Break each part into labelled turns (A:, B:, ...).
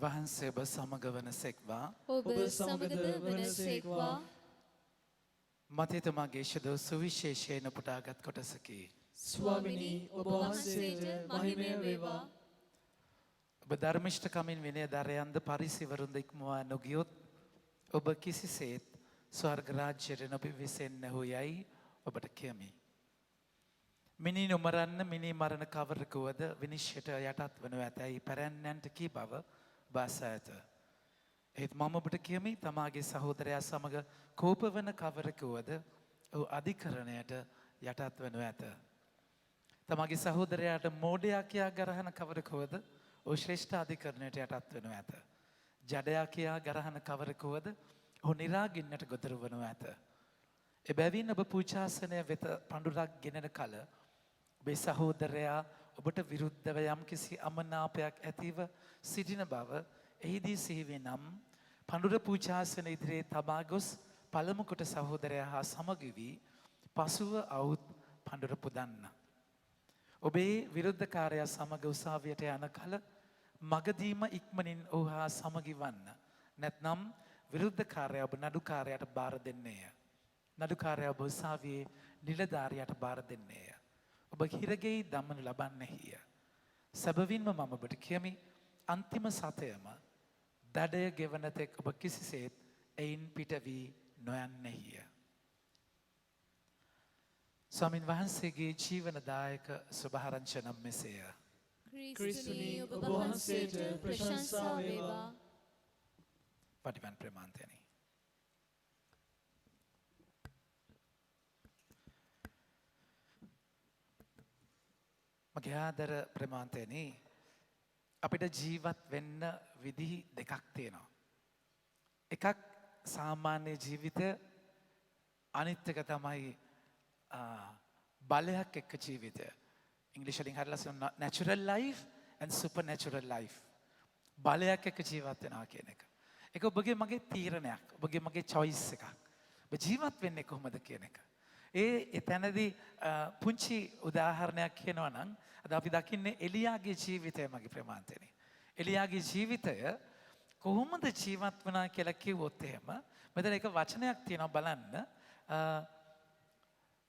A: වහන්සේ ඔබ සමග වනසෙක්වා
B: ඔබ සමගද වනසේක්වා.
A: මතේතුමාගේ ශුද්ධ සුවිශේෂයෙන් උපුටාගත් කොටසකි.
B: ස්වාමිනී ඔබ වහන්සේට මහිමය වේවා.
A: ඔබ ධර්මිෂ්ඨකමින් විනයධරයන්ද පරිසිවරුන්ද ඉක්මවා නොගියොත් ඔබ කිසිසේත් ස්වර්ග රාජ්‍යයට නොපිවිසෙන්නහු යයි ඔබට කියමි. මිනී නොමරන්න මිනී මරණ කවරකුවද විනිශ්චයට යටත් වනු ඇතැයි පැරැන්නන්ට කී බව බාස ඇත. ඒත් මම ඔබට කියමි තමාගේ සහෝදරයා සමග කෝපවන කවරකුවද ඔහු අධිකරණයට යටත් වනු ඇත. තමාගේ සහෝදරයාට මෝඩයා කියා ගරහන කවරකුවද ඔහු ශ්‍රේෂ්ඨ අධිකරණයට යටත් වනු ඇත. ජඩයා කියා ගරහන කවරකුවද ඔහු නිරාගින්නට ගොදුරු වනු ඇත. එබැවින් ඔබ පූජාසනය වෙත පඬුරක් ගෙනෙන කල ඔබේ සහෝදරයා ඔබට විරුද්ධව යම් කිසි අමනාපයක් ඇතිව සිටින බව එහිදී සිහිවේ නම් පඬුර පූජාසන ඉදිරියේ තබා ගොස් පළමු කොට සහෝදරයා හා සමග වී පසුව අවුත් පඬුර පුදන්න. ඔබේ විරුද්ධකාරයා සමග උසාවියට යන කල මගදීම ඉක්මනින් ඔහු හා සමගි වන්න. නැත්නම් විරුද්ධකාරයා ඔබ නඩුකාරයාට බාර දෙන්නේය. නඩුකාරයා ඔබ උසාවියේ නිලධාරියාට බාර දෙන්නේය. ඔබ හිරගෙයි දමනු ලබන්නේය. සැබවින්ම මම ඔබට කියමි අන්තිම සතයම දඩය ගෙවන තෙක් ඔබ කිසිසේත් එයින් පිට වී නොයන්නේය. ස්වාමින් වහන්සේගේ ජීවනදායක සුභාරංචි නම් මෙසේය.
B: ක්‍රිස්තුනී ඔබ වහන්සේට ප්‍රශංසා වේවා.
A: පටිවන් ප්‍රමාන්තයනි. මගේ ආදර ප්‍රමාන්තයනි අපිට ජීවත් වෙන්න විදිහි දෙකක් තියෙනවා. එකක් සාමාන්‍ය ජීවිතය, අනිත් එක තමයි බලයක් එක්ක ජීවිතය. ඉංග්‍රීසි වලින් හරලා natural life and supernatural life. බලයක් එක්ක ජීවත් වෙනවා කියන එක. ඒක ඔබගේ මගේ තීරණයක්. ඔබගේ මගේ choice එකක්. ඔබ ජීවත් වෙන්නේ කොහොමද කියන එක. එතනදී පුංචි උදාහරණයක් කියනවා නම් අද අපි දකින්නේ එලියාගේ ජීවිතය මගේ ප්‍රමාන්තයනේ. එලියාගේ ජීවිතය කොහොමද ජීවත් වුණා කියලා කිව්වොත් එහෙම මෙතන එක වචනයක් තියෙනවා බලන්න.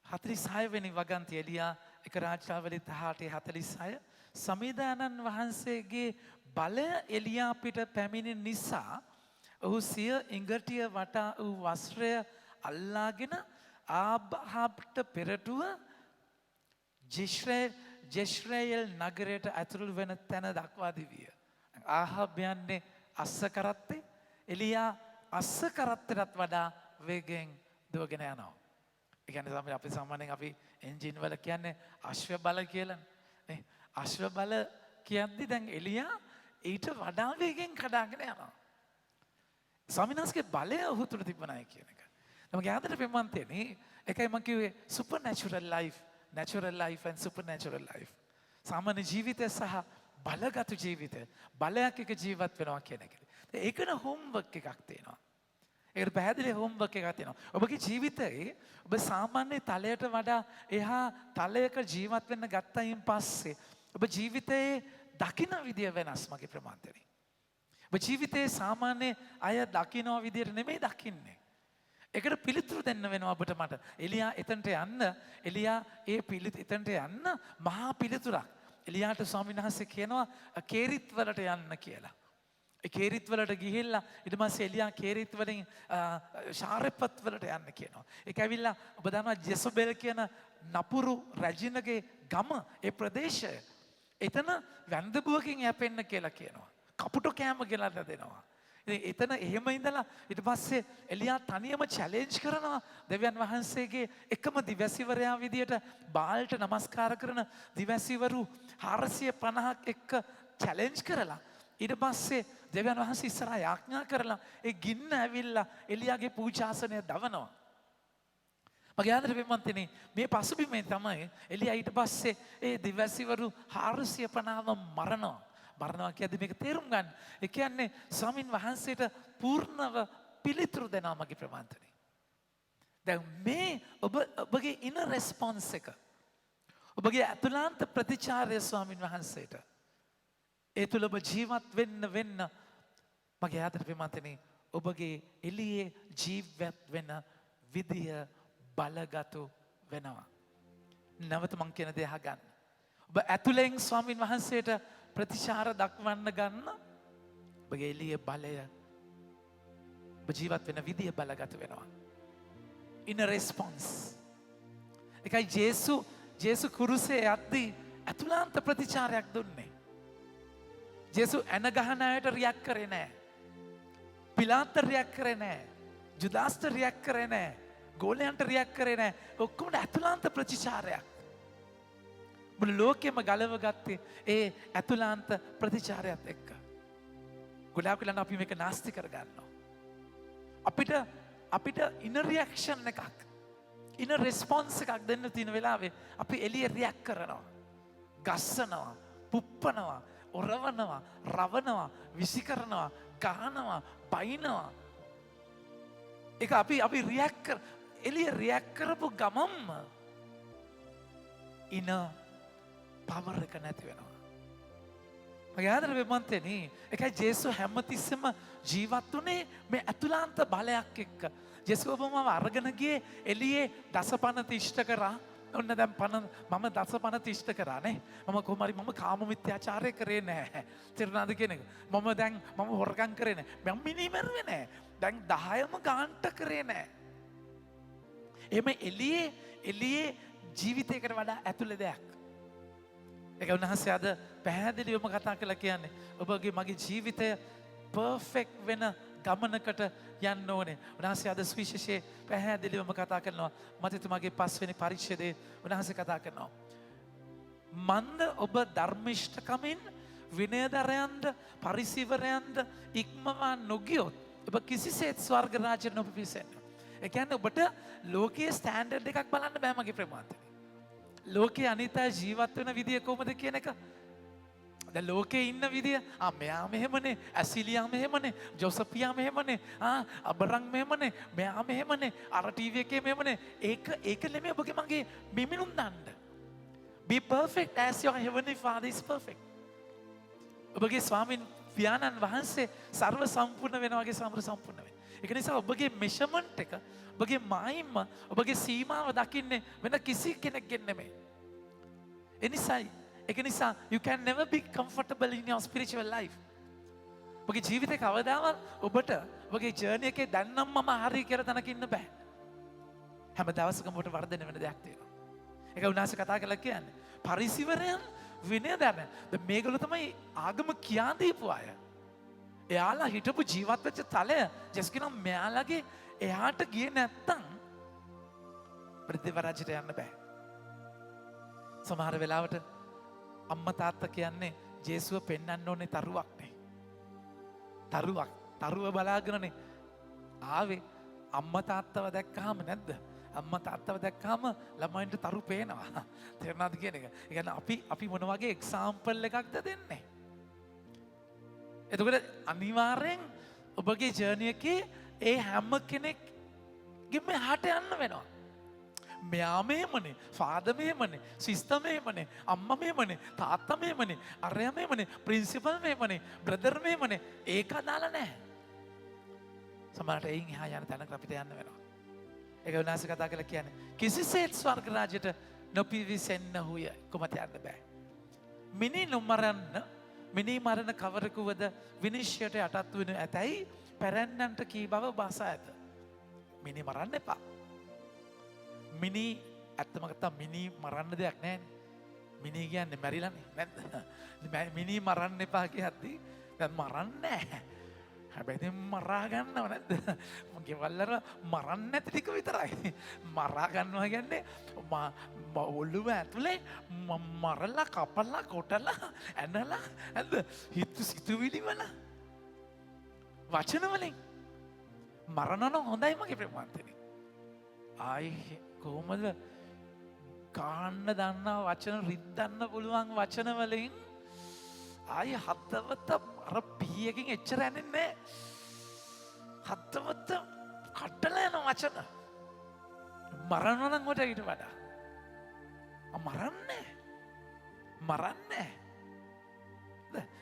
A: 46 වෙනි වගන්ති එලියා එක රාජාවලි 18:46 සමීදානන් වහන්සේගේ බලය එලියා පිට පැමිණි නිසා ඔහු සිය ඉඟටිය වටා වූ වස්ත්‍රය අල්ලාගෙන ආබ්හාබ්ට පෙරටුව ජෙශ්‍රේල් නගරයට ඇතුළු වෙන තැන දක්වා දිවිය. ආහාබ් යන්නේ අස්ස කරත්තේ, එලියා අස්ස කරත්තටත් වඩා වේගෙන් දුවගෙන යනවා. ඒ කියන්නේ තමයි අපි සාමාන්‍යයෙන් අපි එන්ජින් වල කියන්නේ අශ්ව බල කියලා නේ. අශ්ව බල කියද්දි දැන් එලියා ඊට වඩා වේගෙන් කඩාගෙන යනවා. ස්වාමිනාස්ගේ බලය ඔහු තුල තිබුණායි කියන එක. මගේ ආදර ප්‍රමාන්තයනේ එකයි මම කිව්වේ supernatural life, natural life and supernatural life. සාමාන්‍ය ජීවිතය සහ බලගත් ජීවිතය බලයක් එක ජීවත් වෙනවා කියන එක. ඒකන හෝම්වර්ක් එකක් තියෙනවා. ඒකට පැහැදිලි හෝම්වර්ක් එකක් තියෙනවා. ඔබගේ ජීවිතේ ඔබ සාමාන්‍ය තලයට වඩා එහා තලයක ජීවත් වෙන්න ගත්තයින් පස්සේ ඔබ ජීවිතේ දකින්න විදිය වෙනස් මගේ ප්‍රමාන්තයනේ. ඔබ ජීවිතේ සාමාන්‍ය අය දකින්න විදියට නෙමෙයි දකින්නේ. ඒකට පිළිතුරු දෙන්න වෙනවා ඔබට මට. එලියා එතනට යන්න, එලියා එතනට යන්න මහා පිළිතුරක්. එලියාට ස්වාමීන් වහන්සේ කියනවා කේරිත් වලට යන්න කියලා. ඒ කේරිත් වලට ගිහිල්ලා ඊට පස්සේ එලියා කේරිත් වලින් ශාරපත් වලට යන්න කියනවා. ඒක ඇවිල්ලා ඔබ දන්නවා ජෙසබෙල් කියන නපුරු රජිනගේ ගම ඒ ප්‍රදේශය. එතන වැන්දබුවකින් යැපෙන්න කියලා කියනවා. කපුටු කෑම කියලා දෙනවා. එතන එහෙම ඉඳලා ඊට පස්සේ එලියා තනියම චැලෙන්ජ් කරනවා දෙවියන් වහන්සේගේ එකම දිවැසිවරයා විදියට බාල්ට නමස්කාර කරන දිවැසිවරු 450ක් එක්ක චැලෙන්ජ් කරලා ඊට පස්සේ දෙවියන් වහන්සේ ඉස්සරහා යාඥා කරලා ඒ ගින්න ඇවිල්ලා එලියාගේ පූජාසනය දවනවා. මගේ ආදර පින්වත්නි මේ පසුබිමේ තමයි එලියා ඊට පස්සේ ඒ දිවැසිවරු 450ම මරනවා. මරණවා කියද්දි මේක තේරුම් ගන්න. ඒ කියන්නේ ස්වාමින් වහන්සේට පූර්ණව පිළිතුරු දෙනවා මගේ ප්‍රමාන්තනේ. දැන් මේ ඔබගේ ඉනර් රෙස්පොන්ස් එක. ඔබගේ අතුලාන්ත ප්‍රතිචාරය ස්වාමින් වහන්සේට. ඒ තුළ ඔබ ජීවත් වෙන්න මගේ ආදර පින්වත්නි ඔබගේ එළියේ ජීවත් වෙන විදිය බලගතු වෙනවා. නැවත මං කියන දේ අහගන්න. ඔබ ඇතුලෙන් ස්වාමින් වහන්සේට ප්‍රතිචාර දක්වන්න ගන්න ඔබගේ එළියේ බලය ඔබ ජීවත් වෙන විදිය බලගතු වෙනවා. In a response. එකයි ජේසු කුරුසේ යද්දී ඇතුළාන්ත ප්‍රතිචාරයක් දුන්නේ. ජේසු ඇන ගහන අයට රියැක්ට් කරේ නැහැ. පිලාත් රියැක්ට් කරේ නැහැ. ජුදාස්ට රියැක්ට් කරේ නැහැ. ගෝලයන්ට රියැක්ට් කරේ නැහැ. ඔක්කොම ඇතුළාන්ත ප්‍රතිචාරයක්. මුළු ලෝකෙම ගලව ගත්තේ ඒ ඇතුළාන්ත ප්‍රතිචාරයත් එක්ක. ගොඩාක් වෙලාවට අපි මේක නාස්ති කරගන්නවා. අපිට ඉන රියැක්ෂන් එකක් ඉන රෙස්පොන්ස් එකක් දෙන්න තියෙන වෙලාවේ අපි එළිය රියැක්ට් කරනවා. ගස්සනවා, පුප්පනවා, ඔරවනවා, රවනවා, විසි කරනවා, ගහනවා, බයිනවා. ඒක අපි රියැක්ට් කර එළිය රියැක්ට් කරපු ගමම්ම ඉන පවර් එක නැති වෙනවා. මගේ ආදර වෙමන්තෙනි, ඒකයි ජේසු හැමතිස්සෙම ජීවත් වුණේ මේ ඇතුළාන්ත බලයක් එක්ක. ජේසු ඔබම අරගෙන ගියේ එළියේ දසපනත ඉෂ්ට කරා. ඔන්න දැන් මම දසපනත ඉෂ්ට කරානේ. මම කොහොම හරි මම කාම මිත්‍යාචාරය කරේ නැහැ. තේරුණාද කියන එක? මම හොරකම් කරේ නැහැ. මම මිනිමරුවේ නැහැ. දැන් 10ම ගාන්ට කරේ නැහැ. එහෙම එළියේ ජීවිතයකට වඩා ඇතුළේ දෙයක්. ඒක උන්වහන්සේ අද පැහැදිලිවම කතා කළා කියන්නේ ඔබගේ මගේ ජීවිතය පර්ෆෙක්ට් වෙන ගමනකට යන්න ඕනේ. උන්වහන්සේ අද සුවිශේෂයේ පැහැදිලිවම කතා කරනවා. මතතුමාගේ 5 වෙනි පරිච්ඡේදයේ උන්වහන්සේ කතා කරනවා. මන්ද ඔබ ධර්මිෂ්ඨකමින් විනයදරයන්ද පරිසිවරයන්ද ඉක්මවා නොගියොත් ඔබ කිසිසේත් ස්වර්ග රාජ්‍යෙ නොපිවිසෙන්න. ඒ කියන්නේ ඔබට ලෝකයේ ස්ටෑන්ඩඩ් එකක් බලන්න බෑ මගේ ප්‍රමාණය. ලෝකයේ අනිත් අය ජීවත් වෙන විදිය කොහොමද කියන එක. දැන් ලෝකේ ඉන්න විදිය මෙයා මෙහෙමනේ, ඇසිලියා මෙහෙමනේ, ජොසපියා මෙහෙමනේ, අබරන් මෙහෙමනේ, මෙයා මෙහෙමනේ, අර ටීවී එකේ මෙහෙමනේ. ඒක නෙමෙයි ඔබගේ මගේ බිමිනුම් දාන්න. Be perfect as your heavenly Father is perfect. ඔබගේ ස්වාමින් පියාණන් වහන්සේ සර්ව සම්පූර්ණ වෙනවා වගේ සම්පූර්ණ සම්පූර්ණ වෙනවා. ඒක නිසා ඔබගේ මෙෂර්මන්ට් එක, ඔබගේ මායිම, ඔබගේ සීමාව දකින්නේ වෙන කිසි කෙනෙක්ගෙන් නෙමෙයි. ඒක නිසා you can never be comfortable in your spiritual life. ඔබගේ ජීවිතේ කවදාවත් ඔබට ඔබගේ ජර්නි එකේ දැන් නම් මම හරි කියලා තැනක ඉන්න බෑ. හැම දවසකම ඔබට වර්ධනය වෙන දෙයක් තියෙනවා. ඒක උනාස කතා කරලා කියන්නේ පරිසිවරයන් විනයදරයන්. මේගොල්ලෝ තමයි ආගම කියා දීපු අය. එයාලා හිටපු ජීවත් වෙච්ච තලය ජස් කියනවා මෙයාලගේ එහාට ගියේ නැත්තම් ප්‍රතිවරජයට යන්න බෑ. සමහර වෙලාවට අම්මා තාත්තා කියන්නේ ජේසුව පෙන්වන්න ඕනේ තරුවක් නේ. තරුව බලාගෙනනේ ආවේ. අම්මා තාත්තව දැක්කහම නැද්ද? අම්මා තාත්තව දැක්කහම ළමයින්ට තරු පේනවා. තේරුණාද කියන එක? ඒ කියන්නේ අපි මොන වගේ එක්සාම්පල් එකක්ද දෙන්නේ? එතකොට අනිවාර්යෙන් ඔබගේ ජර්නි එකේ ඒ හැම කෙනෙක්ගෙම එහාට යන්න වෙනවා. මෙයා මෙහෙමනේ, ෆාදර් මෙහෙමනේ, සිස්ටර් මෙහෙමනේ, අම්මා මෙහෙමනේ, තාත්තා මෙහෙමනේ, අරයා මෙහෙමනේ, ප්‍රින්සිපල් මෙහෙමනේ, බ්‍රදර් මෙහෙමනේ. ඒක අදාළ නැහැ. සමහරට එයින් එහා යන තැනකට අපිට යන්න වෙනවා. ඒක උනාස කතා කරලා කියන්නේ කිසිසේත් ස්වර්ග රාජ්‍යයට නොපිවිසෙන්න හුය. කොහොමද යන්න බෑ. මිනී මරණ කවරෙකුවද විනිශ්චයට යටත් වෙනු ඇතැයි පැරැන්නන්ට කී බව බසා ඇත. මිනී මරන්න එපා. ඇත්තම කතා මිනී මරන්න දෙයක් නැහැ. මිනී කියන්නේ මැරිලානේ නැද්ද? මිනී මරන්න එපා කියද්දි දැන් මරන්නේ නැහැ. හැබැයි මරා ගන්නව නැද්ද? මගේ වල්ලර මරන්න නැති ටික විතරයි. මරා ගන්නවා කියන්නේ ඔළුව ඇතුලේ මරලා කපලා කොටලා ඇනලා නැද්ද? සිතුවිලි වල වචන වලින් මරනන හොඳයි මගේ ප්‍රමාණතනේ. කොහොමද කාන්න දන්නා වචන රිද්දන්න පුළුවන් වචන වලින් හදවත අර පීයකින් එච්චර ඇනෙන්නේ හදවත කඩලා යන වචන මරනවා නම් කොට ඊට වඩා මරන්නේ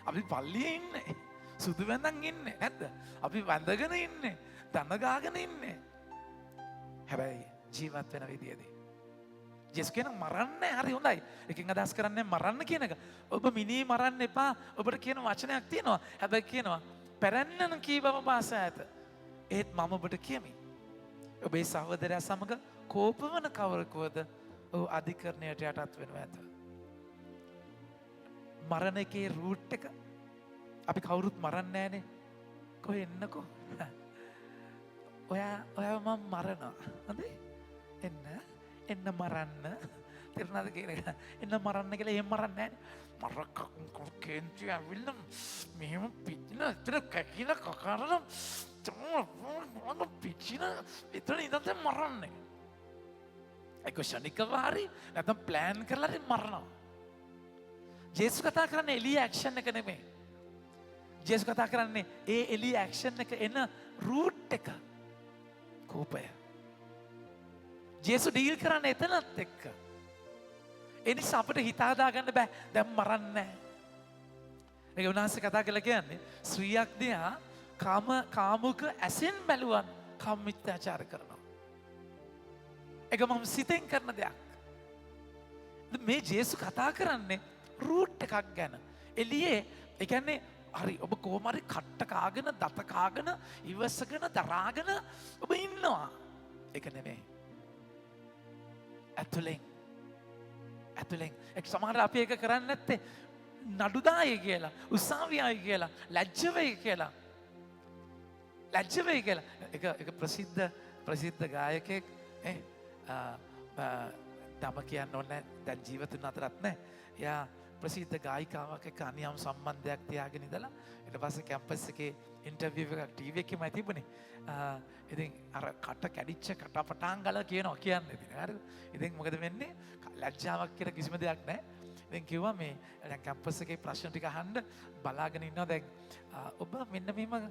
A: අපි පල්ලියේ ඉන්නේ සුදු වැඳන් ඉන්නේ නැද්ද? අපි වැඳගෙන ඉන්නේ. දන ගාගෙන ඉන්නේ. හැබැයි ජීවත් වෙන විදියදී ජේසුස් කියන මරන්න හරි හොඳයි. එකකින් අදහස් කරන්නේ මරන්න කියන එක. ඔබ මිනී මරන්න එපා. ඔබට කියන වචනයක් තියෙනවා. හැබැයි කියනවා පැරැන්නන කී බව පාස ඇත. ඒත් මම ඔබට කියමි. ඔබේ සහෝදරයා සමග කෝපවන කවරකුවද ඔහු අධිකරණයට යටත් වෙනවා ඇත. මරණ එකේ රූට් එක අපි කවුරුත් මරන්නේ නැහනේ. කොහෙ එන්නකෝ. ඔයා මම මරනවා. හොඳේ? එන්න මරන්න. තේරුණාද කියන එක? එන්න මරන්න කියලා එහෙම මරන්නේ නැහැ. මර කේන්ති ඇවිල්ලා මෙහෙම පිටින එතන කකින කකරන මොන පිටින එතන ඉඳන් මරන්නේ. ඒක ශනිකව හරි නැත්නම් ප්ලෑන් කරලා හරි මරනවා. ජේසුස් කතා කරන්නේ එළිය ඇක්ෂන් එක නෙමෙයි. ජේසුස් කතා කරන්නේ ඒ එළිය ඇක්ෂන් එක එන රූට් එක. කෝපය. ජේසුස් ඩීල් කරන්නේ එතනත් එක්ක. ඒ නිසා අපිට හිත හදාගන්න බෑ දැන් මරන්නේ නැහැ. ඒක උන්වහන්සේ කතා කරලා කියන්නේ ස්ත්‍රියක් දිහා කාමුක ඇසෙන් බැලුවන් කාමමිත්‍යාචාර කරනවා. ඒක මම සිතෙන් කරන දෙයක්. මේ ජේසුස් කතා කරන්නේ රූට් එකක් ගැන. එළියේ ඒ කියන්නේ හරි ඔබ කොහොම හරි කට්ට කාගෙන දත කාගෙන ඉවසගෙන දරාගෙන ඔබ ඉන්නවා. ඒක නෙමෙයි. ඇතුලෙන් එක් සමහර අපි ඒක කරන්නේ නැත්තේ නඩුදායි කියලා උසාවියයි කියලා ලැජ්ජ වෙයි කියලා එක ප්‍රසිද්ධ ගායකයෙක් නම කියන්න ඕනේ දැන් ජීවිතුන් අතරත් නැහැ. එයා ප්‍රසිද්ධ ගායිකාවක් එක්ක අනියම් සම්බන්ධයක් තියාගෙන ඉඳලා ඊට පස්සේ කැම්පස් එකේ ඉන්ටර්විව් එකක් ටීවී එකේමයි තිබුණේ. ඉතින් අර කට කැඩිච්ච කටපටාන් ගල කියනවා කියන්නේ ඉතින් හරිද? ඉතින් මොකද වෙන්නේ? ලැජ්ජාවක් කියලා කිසිම දෙයක් නැහැ. ඉතින් කිව්වා මේ දැන් කැම්පස් එකේ ප්‍රශ්න ටික අහන්න බලාගෙන ඉන්නවා දැන් ඔබ මෙන්න මෙහෙම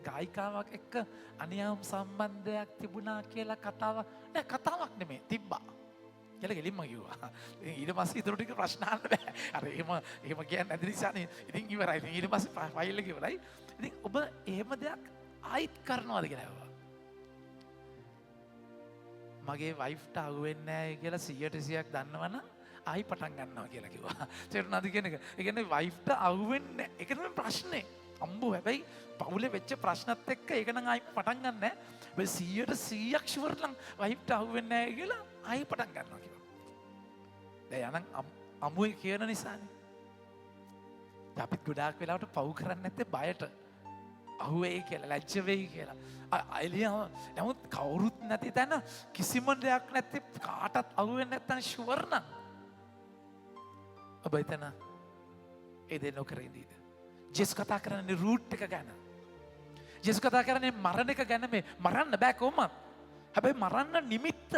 A: ගායිකාවක් එක්ක අනියම් සම්බන්ධයක් තිබුණා කියලා කතාවක් නෙමෙයි තිබ්බා. කියලා ගෙලින්ම කිව්වා. ඊට පස්සේ ඊටු ටික ප්‍රශ්න අහන්න බෑ. අර එහෙම කියන්නේ නැති නිසානේ. ඉතින් ඉවරයි. ඉතින් ඊට පස්සේ ෆයිල් එක ඉවරයි. ඉතින් ඔබ එහෙම දෙයක් ආයිත් කරනවද කියලා ඇහුවා. මගේ වයිෆ්ට අහුවෙන්නේ නැහැ කියලා 100%ක් දන්නවනම් ආයි පටන් ගන්නවා කියලා කිව්වා. තේරුණාද කියන එක? ඒ කියන්නේ වයිෆ්ට අහුවෙන්නේ ඒක තමයි ප්‍රශ්නේ. අම්බෝ හැබැයි පවුලේ වෙච්ච ප්‍රශ්නත් එක්ක ඒක නම් ආයි පටන් ගන්න නැහැ. 100%ක් ෂුවර් නම් වයිෆ්ට අහුවෙන්නේ නැහැ කියලා ආයි පටන් ගන්නවා කිව්වා. දැන් යනම් අමුයි කියන නිසානේ. අපිත් ගොඩාක් වෙලාවට පව් කරන්නේ නැත්තේ බයට. අහුවෙයි කියලා ලැජ්ජ වෙයි කියලා. එළියම නමුත් කවුරුත් නැති තැන කිසිම දෙයක් නැති කාටත් අහුවෙන්නේ නැත්තම් ෂුවර් නම් ඔබ එතන ඒ දේ නොකර ඉඳීද? ජේසුස් කතා කරන්නේ රූට් එක ගැන. ජේසුස් කතා කරන්නේ මරණ එක ගැන. මේ මරන්න බෑ කොහොමද? හැබැයි මරන්න නිමිත්ත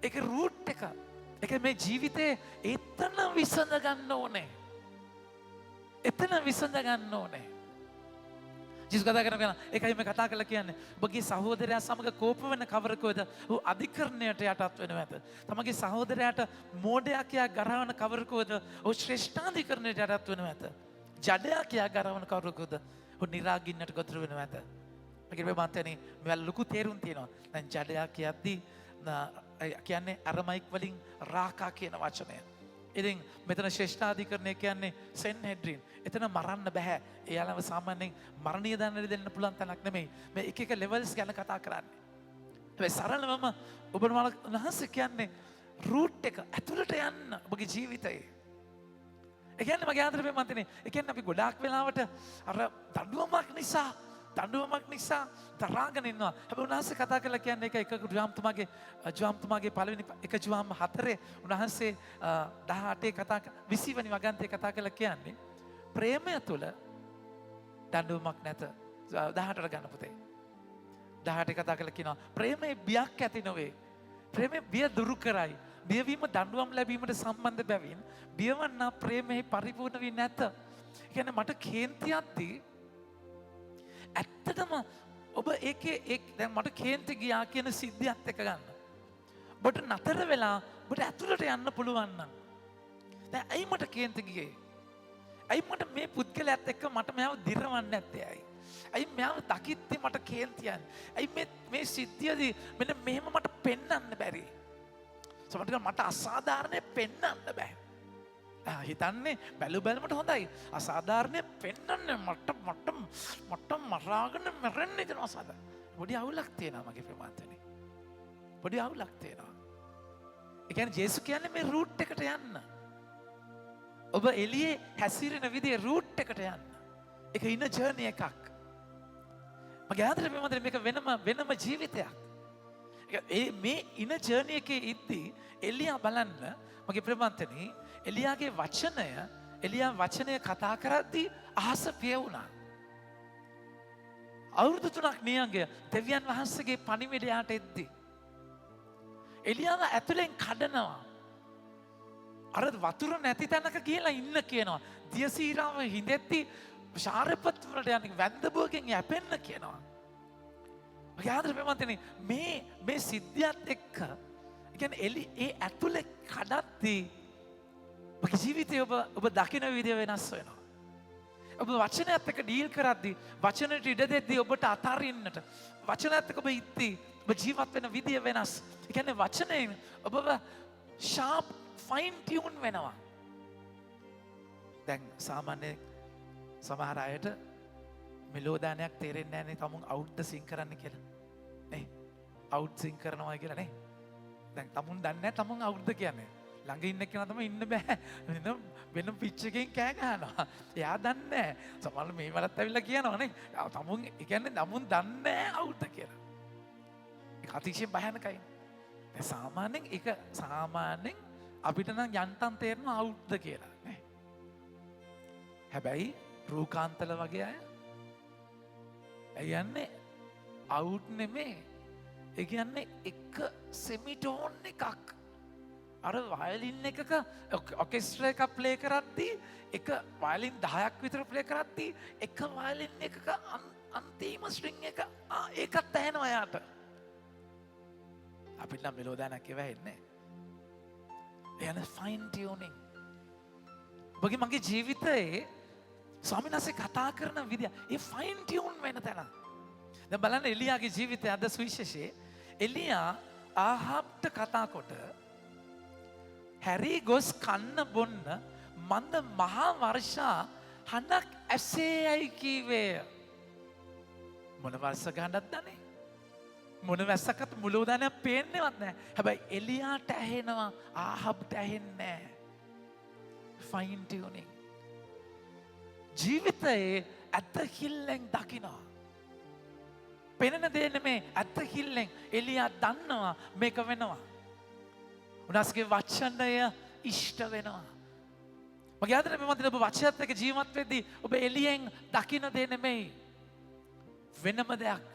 A: ඒක රූට් එක. ඒක මේ ජීවිතේ එතන විසඳ ගන්න ඕනේ. එතන විසඳ ගන්න ඕනේ. ජේසුස් කතා කරනවා ඒකයි මේ කතා කරලා කියන්නේ ඔබගේ සහෝදරයා සමග කෝප වෙන කවරකෝද ඔහු අධිකරණයට යටත් වෙනවා ඇත. තමගේ සහෝදරයාට මෝඩයා කියා ගරවන කවරකෝද ඔහු ශ්‍රේෂ්ඨාධිකරණයට යටත් වෙනවා ඇත. ජඩයා කියා ගරවන කවරකෝද ඔහු නිරාගින්නට ගොදුරු වෙනවා ඇත. ඒකේ මේ මන්තනේ මේවල ලොකු තේරුම් තියෙනවා. දැන් ජඩයා කියද්දි කියන්නේ අරමයික් වලින් රාකා කියන වචනය. ඉතින් මෙතන ශ්‍රේෂ්ඨාධිකරණය කියන්නේ සෙන්හෙඩ්‍රින්. එතන මරන්න බෑ. එයාලව සාමාන්‍යයෙන් මරණීය දඬුවම දෙන්න පුළුවන් තැනක් නෙමෙයි. මේ එක ලෙවල්ස් ගැන කතා කරන්නේ. හැබැයි සරලවම ඔබ වහන්සේ කියන්නේ රූට් එක ඇතුළට යන්න ඔබගේ ජීවිතේ. ඒ කියන්නේ මගේ ආදරේ මන්තනේ. ඒ කියන්නේ අපි ගොඩාක් වෙලාවට අර දඬුවමක් නිසා තරහගෙන ඉන්නවා. හැබැයි උන්වහන්සේ කතා කරලා කියන්නේ එක ජුවාම්තුමාගේ පළවෙනි එක ජුවාම් 4 උන්වහන්සේ 18 කතා 20 වෙනි වගන්තිය කතා කරලා කියන්නේ ප්‍රේමය තුළ දඬුවමක් නැත. 18ට ගන්න පුතේ. 18 කතා කරලා කියනවා ප්‍රේමයේ බියක් ඇති නොවේ. ප්‍රේමයේ බිය දුරු කරයි. බියවීම දඬුවම් ලැබීමට සම්බන්ධ බැවින් බියවන්නා ප්‍රේමයේ පරිපූර්ණ වී නැත. කියන්නේ මට කේන්තියක්දී ඇත්තටම ඔබ ඒකේ දැන් මට කේන්ති ගියා කියන සිද්ධියත් එක ගන්න. ඔබට නතර වෙලා ඔබට ඇතුළට යන්න පුළුවන් නම් දැන් ඇයි මට කේන්ති ගියේ? ඇයි මට මේ පුද්ගලයාත් එක්ක මට මෙයාව දිරවන්නේ නැත්තේ ඇයි? ඇයි මෙයාව දකිද්දි මට කේන්ති යන්නේ? ඇයි මේ සිද්ධියදී මෙන්න මෙහෙම මට පෙන්වන්න බැරි? සමහරවිට මට අසාධාරණේ පෙන්වන්න බෑ. හිතන්නේ බැලුමට හොඳයි. අසාධාරණේ පෙන්වන්නේ මට මරාගෙන මැරෙන්න දෙනවා සදා. පොඩි අවුලක් තියෙනවා මගේ ප්‍රමාතනේ. පොඩි අවුලක් තියෙනවා. ඒ කියන්නේ ජේසුස් කියන්නේ මේ රූට් එකට යන්න. ඔබ එළියේ හැසිරෙන විදිහේ රූට් එකට යන්න. ඒක ඉන ජර්නි එකක්. මගේ ආදරේ ප්‍රමාතනේ මේක වෙනම ජීවිතයක්. මේ ඉන ජර්නි එකේ ඉද්දී එලියා බලන්න මගේ ප්‍රමාතනේ එලියාගේ වචනය කතා කරද්දී අහස පිය වුණා. අවුරුදු 3ක් නියංග දෙවියන් වහන්සේගේ පණිවිඩයට එද්දී එලියාව ඇතුලෙන් කඩනවා. අර වතුර නැති තැනක කියලා ඉන්න කියනවා. දියසීරාව හිඳෙද්දී ශාරපත් වලට යන්නේ වැන්දබුවකින් යැපෙන්න කියනවා. මගේ ආදර ප්‍රේමන්තනේ මේ සිද්ධියත් එක්ක කියන්නේ ඒ ඇතුලේ කඩද්දී ඔබගේ ජීවිතය ඔබ දකින විදිය වෙනස් වෙනවා. ඔබ වචනයත් එක්ක ඩීල් කරද්දී වචනට ඉඩ දෙද්දී ඔබට අතාරින්නට වචනයත් එක්ක ඔබ ඉද්දී ඔබ ජීවත් වෙන විදිය වෙනස්. ඒ කියන්නේ වචනයෙන් ඔබව ෂාප් ෆයින් ටියුන් වෙනවා. දැන් සාමාන්‍ය සමහර අයට මෙලෝදානයක් තේරෙන්නේ නැහැ නේ තමුන් අවුට්ද සිං කරන්න කියලා. නේ? අවුට් සිං කරනවා කියලා නේ. දැන් තමුන් දන්නේ නැහැ තමුන් අවුට්ද කියන්නේ. ළඟ ඉන්න කෙනා තමයි ඉන්න බෑ. වෙන පිච් එකකින් කෑ ගහනවා. එයා දන්නේ නැහැ. සමහරවිට මේ වලත් ඇවිල්ලා කියනවා නේ. තමුන් ඒ කියන්නේ තමුන් දන්නේ නැහැ අවුට්ද කියලා. ඒක අතිශය භයානකයි. දැන් සාමාන්‍යයෙන් අපිට නම් යන්තම් තේරෙනවා අවුට්ද කියලා නේ. හැබැයි රූකාන්තල වගේ අය යන්නේ අවුට් නෙමේ. ඒ කියන්නේ එක සෙමිටෝන් එකක්. අර වයලින් එකක ඔකෙස්ට්‍රා එකක් ප්ලේ කරද්දී එක වයලින් 10ක් විතර ප්ලේ කරද්දී එක වයලින් එකක අන්තිම ස්ට්‍රින්ග් එක ඒකත් ඇහෙනවා යාට. අපිට නම් මෙලෝදානක් ඒවා එන්නේ. එයන ෆයින් ටියුනින්. ඔබගේ මගේ ජීවිතයේ ස්වාමීන් වහන්සේ කතා කරන විදිය ඒ ෆයින් ටියුන් වෙන තැන. දැන් බලන්න එලියාගේ ජීවිතය අද සුවිශේෂයේ එලියා ආහාබ්ට කතා කොට හැරි ගොස් කන්න බොන්න මන්ද මහා වර්ෂා හනක් ඇසේයයි කීවේය. මොන වර්ෂ ගහන්නත් දන්නේ? මොන වැස්සකට මුලෝදානයක් පේන්නේවත් නැහැ. හැබැයි එලියාට ඇහෙනවා ආහබ්ට ඇහෙන්නේ නැහැ. Fine tuning. ජීවිතයේ ඇත්තකිල්ලෙන් දකිනවා. පෙනෙන දේ නෙමේ ඇත්තකිල්ලෙන් එලියා දන්නවා මේක වෙනවා. උන්වහන්සේගේ වචනය ඉෂ්ට වෙනවා. මගේ ආදරේ මෙමන්දිර ඔබ වචනයත් එක්ක ජීවත් වෙද්දී ඔබ එළියෙන් දකින දේ නෙමෙයි වෙනම දෙයක්.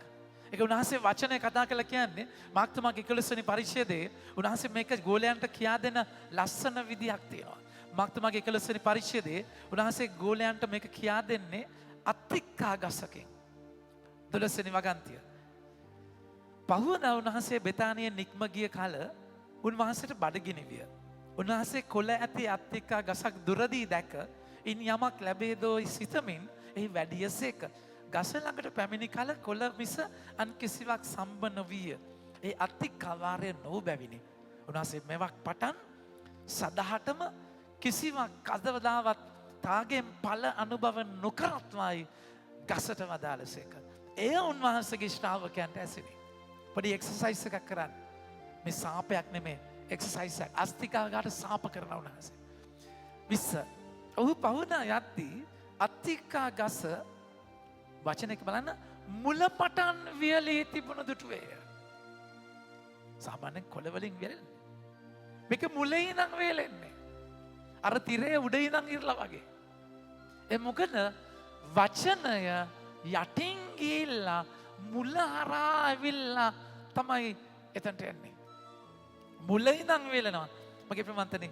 A: ඒක උන්වහන්සේ වචනය කතා කළා කියන්නේ මාර්ක් තුමාගේ 11 වෙනි පරිච්ඡේදයේ උන්වහන්සේ මේක ගෝලයන්ට කියා දෙන ලස්සන විදියක් තියෙනවා. මාර්ක් තුමාගේ 11 වෙනි පරිච්ඡේදයේ උන්වහන්සේ ගෝලයන්ට මේක කියා දෙන්නේ අත්තික්කා ගසකින්. 12 වෙනි වගන්තිය. පහුවදා උන්වහන්සේ බෙතානිය නික්ම ගිය කල උන්වහන්සේට බඩගිනි විය. උන්වහන්සේ කොළ ඇති අත්තික්කා ගසක් දුරදී දැක ඉන් යමක් ලැබේදෝ සිතමින් එහි වැඩියසේක. ගස ළඟට පැමිණි කල කොළ මිස අන් කිසිවක් සම්බ නොවිය. ඒ අත්තික්කා වාරය නොව බැවිනි. උන්වහන්සේ මෙවක් පටන් සදහටම කිසිවක් කදවදාවත් තාගෙන් ඵල අනුභව නොකරත්වායි ගසට වදාළසේක. එය උන්වහන්සේගේ ශ්‍රාවකයන්ට ඇසිනි. පොඩි එක්සර්සයිස් එකක් කරන්න. මේ සාපයක් නෙමේ එක්සර්සයිස් එකක්. අස්තිකාගාට සාප කරනවා උන්වහන්සේ. 20. ඔහු පහුදා යද්දී අත්තිකා ගස වචනයක බලන්න මුල පටන් වියලී තිබුණු දුටුවේය. සාමාන්‍යයෙන් කොළ වලින් වියලෙන්නේ. මේක මුලේ ඉඳන් වියලෙන්නේ. අර තිරේ උඩ ඉඳන් ඉරලා වගේ. ඒ මොකද වචනය යටින් ගිහිල්ලා මුල හරහා ඇවිල්ලා තමයි එතනට යන්නේ. මුල ඉඳන් වේලනවා. මගේ ප්‍රමන්තනේ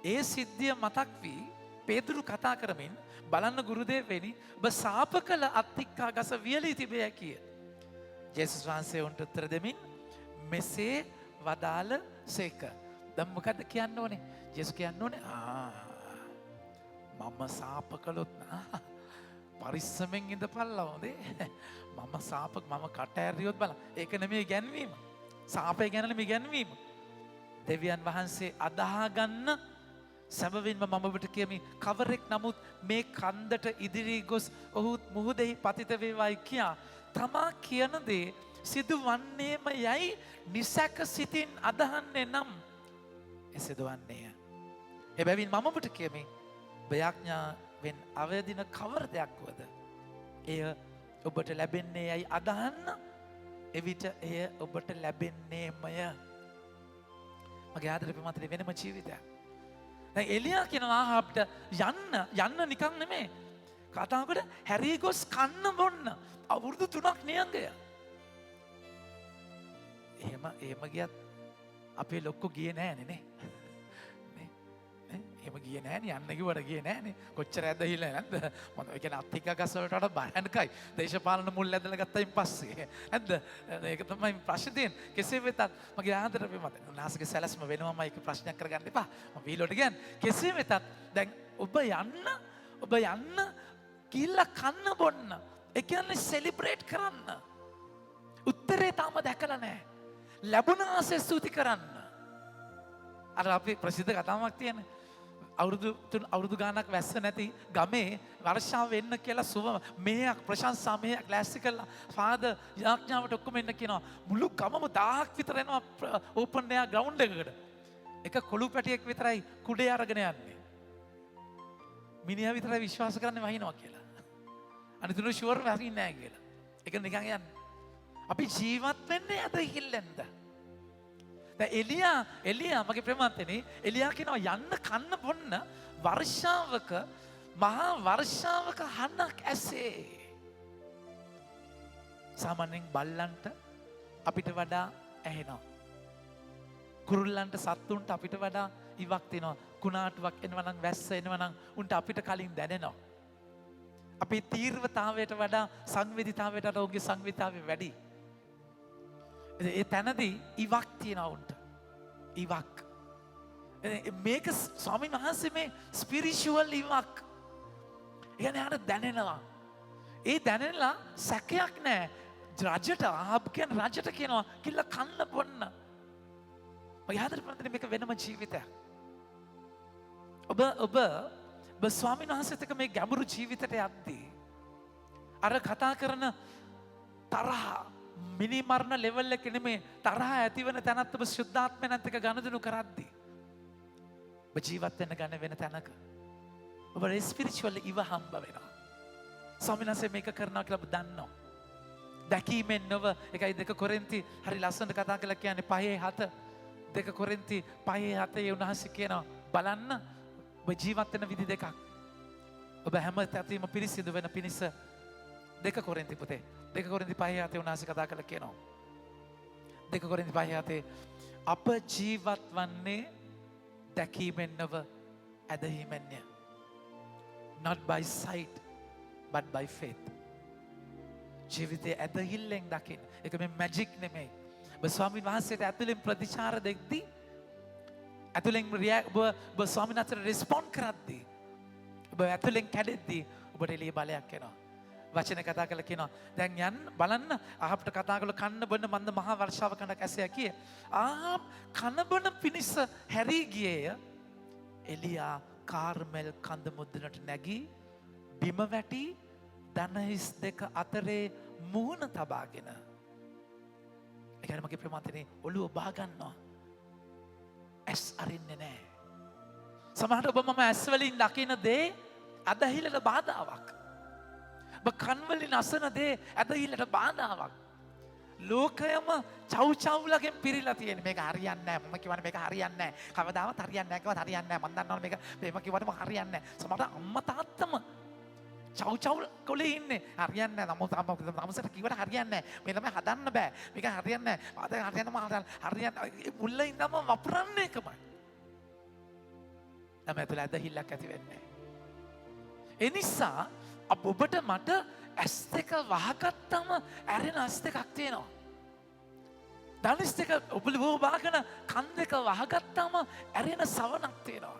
A: ඒ සිද්ධිය මතක් වී පේතුරු කතා කරමින් බලන්න ගුරුදේවනි ඔබ සාප කළ අත්තික්කා ගස වියලී තිබේ කිය. ජේසුස් වහන්සේ උන්ට උත්තර දෙමින් මෙසේ වදාළ සේක. දැන් මොකද්ද කියන්න ඕනේ? ජේසුස් කියන්න ඕනේ මම සාප කළොත් පරිස්සමෙන් ඉඳපල්ලා හොඳේ. මම සාප මම කට ඇරියොත් බලන්න. ඒක නෙමෙයි ගැන්වීම. සාපය ගැන නෙමෙයි ගැන්වීම. දෙවියන් වහන්සේ අදහා ගන්න සැබවින්ම මම ඔබට කියමි කවරෙක් නමුත් මේ කන්දට ඉදිරි ගොස් ඔහු මුහුදෙහි පතිත වේවායි කියා තමා කියන දේ සිදු වන්නේම යයි නිසැක සිතින් අදහන්නේ නම් එසේද වන්නේය. එබැවින් මම ඔබට කියමි ප්‍රඥාවෙන් අවදින කවර දෙයක් වද එය ඔබට ලැබෙන්නේ යයි අදහන්න එවිට එය ඔබට ලැබෙන්නේමය. මගේ ආදරේ ප්‍රේමවන්තනි වෙනම ජීවිතයක්. දැන් එලියා කියනවා ආහාබ්ට යන්න නිකන් නෙමෙයි. කතාවකට හැරී ගොස් කන්න බොන්න අවුරුදු 3ක් නියංගය. එහෙම ගියත් අපේ ලොක්කෝ ගියේ නෑනේ නේ. එහෙම ගියේ නෑනේ යන්න කිව්වට ගියේ නෑනේ. කොච්චර ඇදහිලා නැද්ද? මොන ඒ කියන්නේ අත්තික ගස් වලට වඩා භයානකයි. දේශපාලන මුල් ඇදලා ගත්තයින් පස්සේ. නැද්ද? ඒක තමයි ප්‍රශ්නේ තියෙන්නේ. කෙසේ වෙතත් මගේ ආදර වෙමත. නාසගේ සැලැස්ම වෙනවම ඒක ප්‍රශ්නයක් කරගන්න එපා. මම වීලොට කියන්නේ. කෙසේ වෙතත් දැන් ඔබ යන්න කිල්ල කන්න බොන්න. ඒ කියන්නේ සෙලිබ්‍රේට් කරන්න. උත්තරේ තාම දැකලා නැහැ. ලැබුණ ආසෙ ස්තුති කරන්න. අර අපි ප්‍රසිද්ධ කතාවක් තියෙනවා. අවුරුදු ගානක් වැස්ස නැති ගමේ වර්ෂාව වෙන්න කියලා සුව මෙහෙයක් ප්‍රශංසා මෙහෙයක් ලෑස්ති කළා. ෆාදර් යාඥාවට ඔක්කොම එන්න කියනවා. මුළු ගමම 1000ක් විතර එනවා ඕපන් එයා ග්‍රවුන්ඩ් එකකට. එක කොළු පැටියෙක් විතරයි කුඩේ අරගෙන යන්නේ. මිනිහා විතරයි විශ්වාස කරන්නේ වහිනවා කියලා. අනිතුරු ෂුවර් වහින්නේ නැහැ කියලා. ඒක නිකන් යන්නේ. අපි ජීවත් වෙන්නේ අද හිල්ලෙන්ද? එලියා මගේ ප්‍රේමවන්තනි එලියා කියනවා යන්න කන්න බොන්න වර්ෂාවක මහා වර්ෂාවක හනක් ඇසේ. සාමාන්‍යයෙන් බල්ලන්ට අපිට වඩා ඇහෙනවා. කුරුල්ලන්ට සත්තුන්ට අපිට වඩා ඉවක් තියෙනවා. කුණාටුවක් එනවා නම් වැස්ස එනවා නම් උන්ට අපිට කලින් දැනෙනවා. අපේ තීව්‍රතාවයට වඩා සංවේදීතාවයට වඩා ඔහුගේ සංවේදීතාවය වැඩි. ඒ තැනදී ඉවක් තියෙනවා උන්ට. ඉවක්. මේක ස්වාමීන් වහන්සේ මේ ස්පිරිචුවල් ඉවක්. ඒ කියන්නේ ආර දැනෙනවා. ඒ දැනෙලා සැකයක් නැහැ. රජට ආහාබ් කියන රජට කියනවා කිල්ල කන්න බොන්න. මගේ ආදර ප්‍රේමවන්තනි මේක වෙනම ජීවිතයක්. ඔබ ස්වාමීන් වහන්සේත් එක්ක මේ ගැඹුරු ජීවිතයට යද්දී අර කතා කරන තරහ මිනි මරණ ලෙවල් එක නෙමේ තරහ ඇතිවන තැනත් ඔබ ශුද්ධාත්මයන්ත් එක්ක ගනුදෙනු කරද්දී ඔබ ජීවත් වෙන්න ගන්න වෙන තැනක ඔබ ස්පිරිචුවල් ඉව හම්බ වෙනවා. ස්වාමීන් වහන්සේ මේක කරනවා කියලා ඔබ දන්නවා. දැකීමෙන් නොව 1 කොරින්ති හරි ලස්සනට කතා කරලා කියන්නේ 5:7 2 කොරින්ති 5:7 උන්වහන්සේ කියනවා බලන්න ඔබ ජීවත් වෙන විදි දෙකක්. ඔබ හැම තැනදීම පිරිසිදු වෙන පිණිස 2 කොරින්ති පුතේ 2 කොරින්ති 5:7 උන්වහන්සේ කතා කරලා කියනවා. 2 කොරින්ති 5:7 අප ජීවත් වන්නේ දැකීමෙන් නොව ඇදහිමෙන්ය. Not by sight but by faith. ජීවිතයේ ඇදහිල්ලෙන් දකින්න. ඒක මේ මැජික් නෙමෙයි. ඔබ ස්වාමීන් වහන්සේට ඇතුලෙන් ප්‍රතිචාර දෙද්දී ඇතුලෙන් ඔබ ස්වාමීන් වහන්සේට රෙස්පොන්ඩ් කරද්දී ඔබ ඇතුලෙන් කැඩෙද්දී ඔබට එළිය බලයක් එනවා. වචන කතා කරලා කියනවා දැන් යන්න බලන්න ආහාබ්ට කතා කරලා කන්න බොන්න මන්ද මහා වර්ෂාව කණක් ඇසෙය කියේ. ආහාබ් කන බොන පිණිස හැරී ගියේය. එලියා කාර්මෙල් කඳ මුද්දනට නැගී බිම වැටි දනහිස් දෙක අතරේ මුහුණ තබාගෙන. ඒ කියන්නේ මගේ ප්‍රේමවන්තනි ඔළුව බා ගන්නවා. ඇස් අරින්නේ නැහැ. සමහරට ඔබ මම ඇස් වලින් දකින දේ අදහිලට බාධාවක්. ඔබ කන් වලින් අසන දේ අදහිලට බාධාවක්. ලෝකයම චව්චව්ලගෙන් පිරීලා තියෙන මේක හරියන්නේ නැහැ. මම කියවනේ මේක හරියන්නේ නැහැ. කවදාවත් හරියන්නේ නැහැ කිව්වත් හරියන්නේ නැහැ. මම දන්නවා මේක මම කියවනේ හරියන්නේ නැහැ. සමහරට අම්මා තාත්තම චව් කොලේ ඉන්නේ හරියන්නේ නැහැ. නමුත් කිව්වට හරියන්නේ නැහැ. මේ ළමයි හදන්න බෑ. මේක හරියන්නේ නැහැ. අද හරියන්නේ මුල්ල ඉඳන්ම වපුරන්නේ එකමයි. තමයි තුල ඇදහිල්ලක් ඇති වෙන්නේ. ඒ නිසා ඔබට මට ඇස් දෙක වහගත්තම ඇරෙන ඇස් දෙකක් තියෙනවා. දනිස් දෙක ඔබ වහගෙන කන් දෙක වහගත්තම ඇරෙන සවනක් තියෙනවා.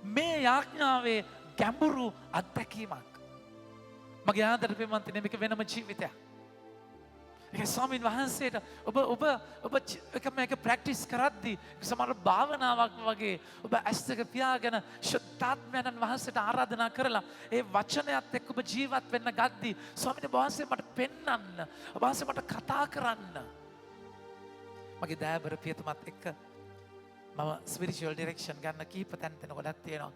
A: මේ යාඥාවේ ගැඹුරු අත්දැකීමක්. මගේ ආදර ප්‍රේමන්තනේ මේක වෙනම ජීවිතයක්. ඒක ස්වාමීන් වහන්සේට ඔබ මේක ප්‍රැක්ටිස් කරද්දී සමහර භාවනාවක් වගේ ඔබ ඇස් දෙක පියාගෙන ශුද්ධාත්මයන් වහන්සේට ආරාධනා කරලා ඒ වචනයත් එක්ක ඔබ ජීවත් වෙන්න ගද්දී ස්වාමීන් වහන්සේ මට පෙන්වන්න, ඔබ වහන්සේ මට කතා කරන්න. මගේ දයාබර පියතුමත් එක්ක මම ස්පිරිචුවල් ඩිරෙක්ෂන් ගන්න කීප තැන් ගොඩක් තියෙනවා.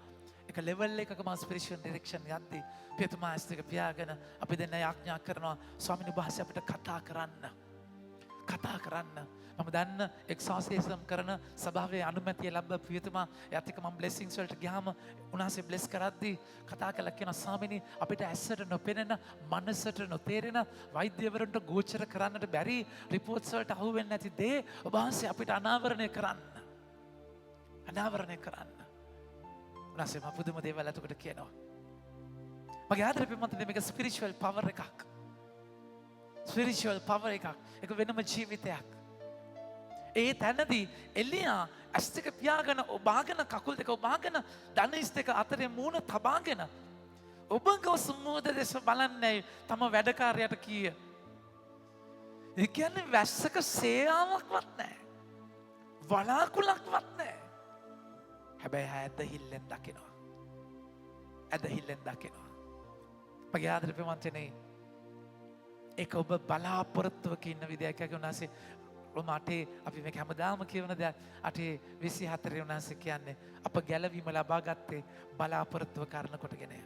A: එක ලෙවල් එකක මම ස්පිරිචුවල් ඩිරෙක්ෂන් යද්දී පියතුමා ඇස් දෙක පියාගෙන අපි දෙන්න යාඥා කරනවා ස්වාමීන් වහන්සේ අපිට කතා කරන්න. මම දන්න එක්සෝසිසම් කරන සභාවේ අනුමැතිය ලැබ්බ පියතුමා එයාත් එක්ක මම බ්ලෙසිංස් වලට ගියාම උන්වහන්සේ බ්ලෙස් කරද්දී කතා කළා කියන ස්වාමීනි අපිට ඇස්සට නොපෙනෙන මනසට නොතේරෙන වෛද්‍යවරුන්ට ගෝචර කරන්නට බැරි රිපෝට්ස් වලට අහු වෙන්නේ නැති දේ ඔබ වහන්සේ අපිට අනාවරණය කරන්න. උන්වහන්සේ මම පුදුම දේවල් අතකට කියනවා. මගේ ආදර පින්වත්නි මේක ස්පිරිචුවල් පවර් එකක්. ඒක වෙනම ජීවිතයක්. ඒ තැනදී එලියා ඇස් දෙක පියාගෙන ඔබාගෙන කකුල් දෙක ඔබාගෙන දණහිස් දෙක අතරේ මූණ තබාගෙන ඔබ ගොස් මූද දෙස බලන්නේ තම වැඩකාරයාට කීය. ඒ කියන්නේ වැස්සක සේයාවක්වත් නැහැ. වලාකුලක්වත් නැහැ. හැබැයි ඇදහිල්ලෙන් දකිනවා. මගේ ආදර ප්‍රේමන්තනේ ඒක ඔබ බලාපොරොත්තුවක ඉන්න විදිහක් උන්වහන්සේ මට අපි මේක හැමදාම කියවන දෙයක් 8:24 උන්වහන්සේ කියන්නේ අප ගැලවීම ලබා ගත්තේ බලාපොරොත්තුව කරන කොටගෙනය.